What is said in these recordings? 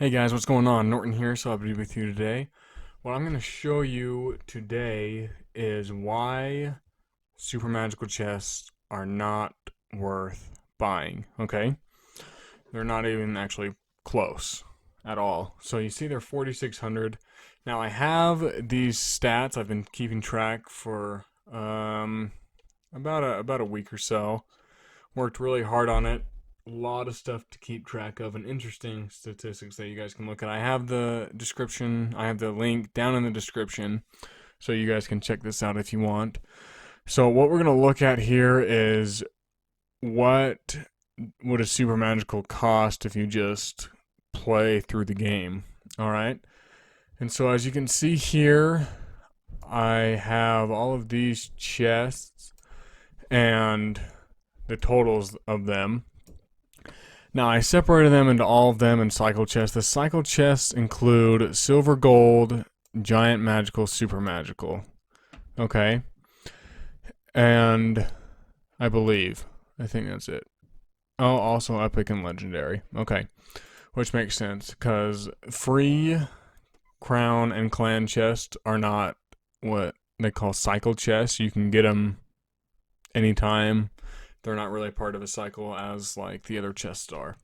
Hey guys, what's going on? Norton here, so happy to be with you today. What I'm going to show you today is why super magical chests are not worth buying, okay? They're not even actually close at all. So you see they're 4,600. Now I have these stats I've been keeping track for about a week or so. Worked really hard on it. A lot of stuff to keep track of and interesting statistics that you guys can look at. I have the description, I have the link down in the description so you guys can check this out if you want. So what we're going to look at here is what would a super magical cost if you just play through the game. All right. And so as you can see here, I have all of these chests and the totals of them. Now, I separated them into all of them in cycle chests. The cycle chests include silver, gold, giant magical, super magical. Okay? And I think that's it. Oh, also epic and legendary. Okay. Which makes sense, because free crown and clan chests are not what they call cycle chests. You can get them anytime. They're not really part of a cycle as like the other chests are.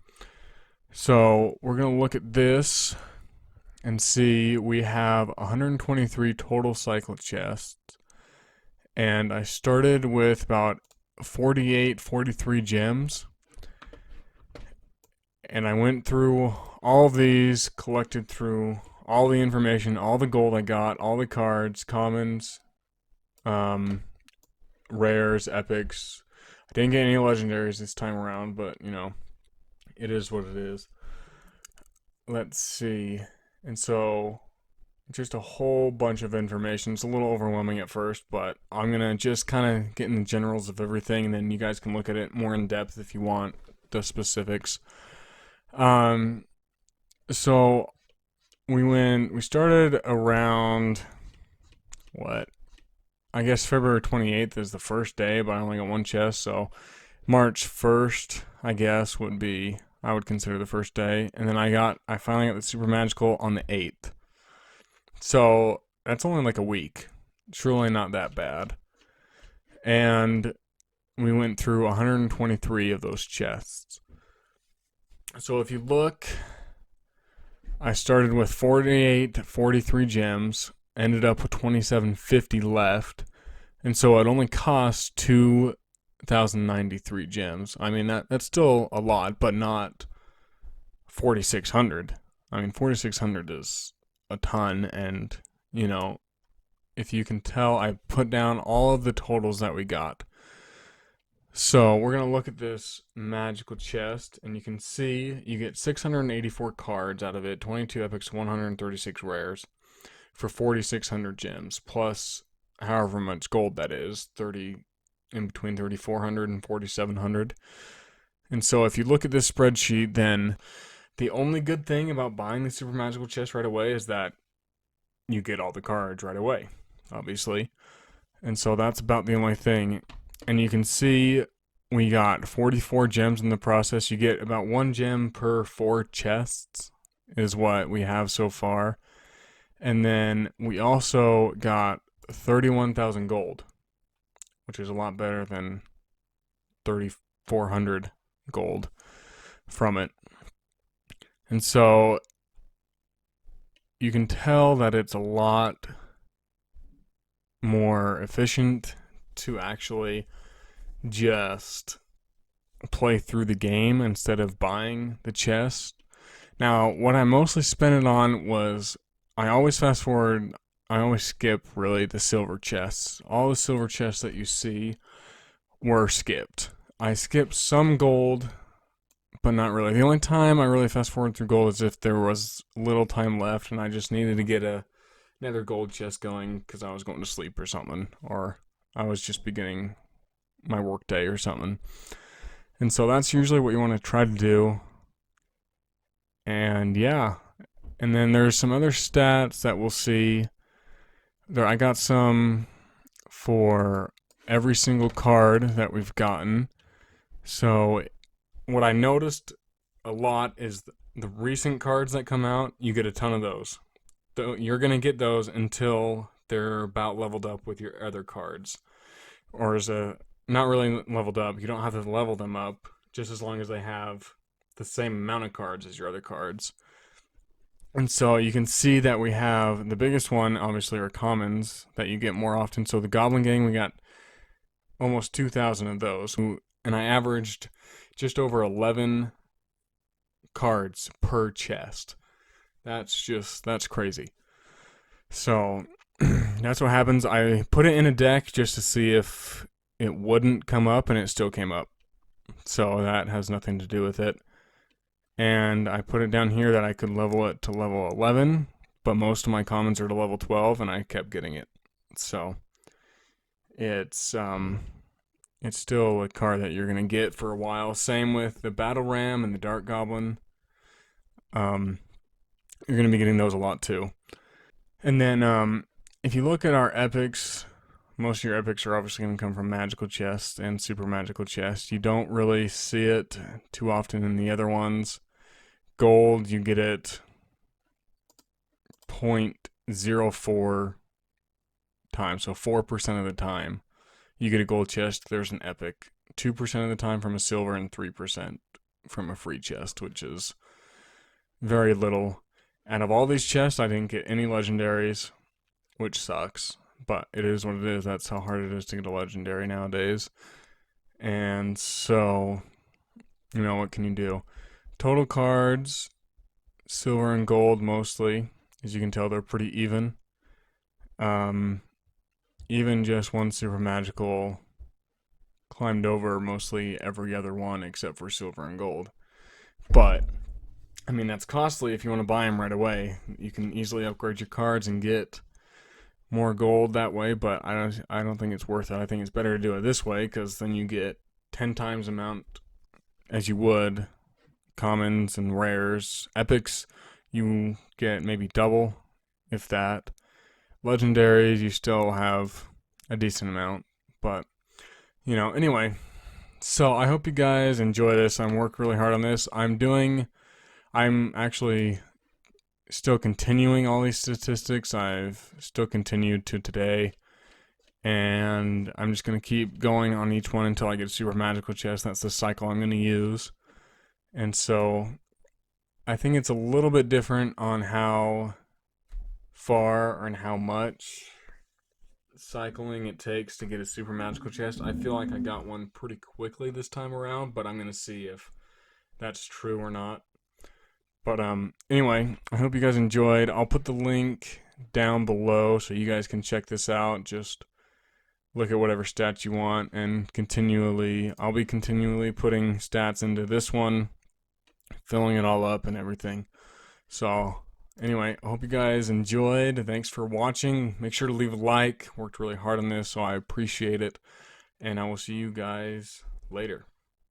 So we're going to look at this and see we have 123 total cycle chests. And I started with about 43 gems. And I went through all of these, collected through all the information, all the gold I got, all the cards, commons, rares, epics. I didn't get any legendaries this time around, but you know, it is what it is. Let's see. And so, just a whole bunch of information. It's a little overwhelming at first, but I'm going to just kind of get in the generals of everything, and then you guys can look at it more in depth if you want the specifics. So, we started around, what? I guess February 28th is the first day, but I only got one chest, so March 1st, I guess, I would consider the first day. And then I finally got the super magical on the 8th. So that's only like a week. It's really not that bad. And we went through 123 of those chests. So if you look, I started with 43 gems, ended up with 2750 left, and so it only cost 2,093 gems. I mean that's still a lot, but not 4,600. I mean 4,600 is a ton, and you know, if you can tell, I put down all of the totals that we got. So we're gonna look at this magical chest, and you can see you get 684 cards out of it, 22 epics, 136 rares, for 4,600 gems, plus however much gold that is, in between 3,400 and 4,700. And so if you look at this spreadsheet, then the only good thing about buying the super magical chest right away is that you get all the cards right away, obviously. And so that's about the only thing. And you can see we got 44 gems in the process. You get about 1 gem per 4 chests is what we have so far. And then we also got 31,000 gold, which is a lot better than 3,400 gold from it. And so you can tell that it's a lot more efficient to actually just play through the game instead of buying the chest. Now, what I mostly spent it on was I always fast forward, I always skip really the silver chests. All the silver chests that you see were skipped. I skipped some gold, but not really. The only time I really fast forward through gold is if there was little time left and I just needed to get another gold chest going because I was going to sleep or something, or I was just beginning my work day or something. And so that's usually what you want to try to do. And yeah. And then there's some other stats that we'll see. I got some for every single card that we've gotten. So what I noticed a lot is the recent cards that come out, you get a ton of those. You're gonna get those until they're about leveled up with your other cards, or is a not really leveled up. You don't have to level them up just as long as they have the same amount of cards as your other cards. And so you can see that we have the biggest one, obviously, are commons that you get more often. So the Goblin Gang, we got almost 2,000 of those, and I averaged just over 11 cards per chest. That's crazy. So that's what happens. I put it in a deck just to see if it wouldn't come up, and it still came up. So that has nothing to do with it. And I put it down here that I could level it to level 11, but most of my commons are to level 12, and I kept getting it. So it's still a card that you're gonna get for a while. Same with the Battle Ram and the Dark Goblin. You're gonna be getting those a lot too. And then if you look at our epics, most of your epics are obviously going to come from magical chests and super magical chests. You don't really see it too often in the other ones. Gold, you get it 0.04 times, so 4% of the time you get a gold chest, there's an epic. 2% of the time from a silver, and 3% from a free chest, which is very little. Out of all these chests, I didn't get any legendaries, which sucks. But it is what it is. That's how hard it is to get a legendary nowadays. And so, what can you do? Total cards, silver and gold mostly. As you can tell, they're pretty even. Even just one super magical climbed over mostly every other one except for silver and gold. But that's costly if you want to buy them right away. You can easily upgrade your cards and get more gold that way, but I don't think it's worth it. I think it's better to do it this way, because then you get 10 times amount as you would commons and rares. Epics, you get maybe double, if that. Legendaries, you still have a decent amount, but anyway. So I hope you guys enjoy this. I'm working really hard on this. I'm actually still continuing all these statistics. I've still continued to today, and I'm just going to keep going on each one until I get a super magical chest. That's the cycle I'm going to use. And so I think it's a little bit different on how far and how much cycling it takes to get a super magical chest. I feel like I got one pretty quickly this time around, but I'm going to see if that's true or not. But anyway, I hope you guys enjoyed. I'll put the link down below so you guys can check this out. Just look at whatever stats you want, and I'll be continually putting stats into this one, filling it all up and everything. So anyway, I hope you guys enjoyed. Thanks for watching. Make sure to leave a like. Worked really hard on this, so I appreciate it. And I will see you guys later.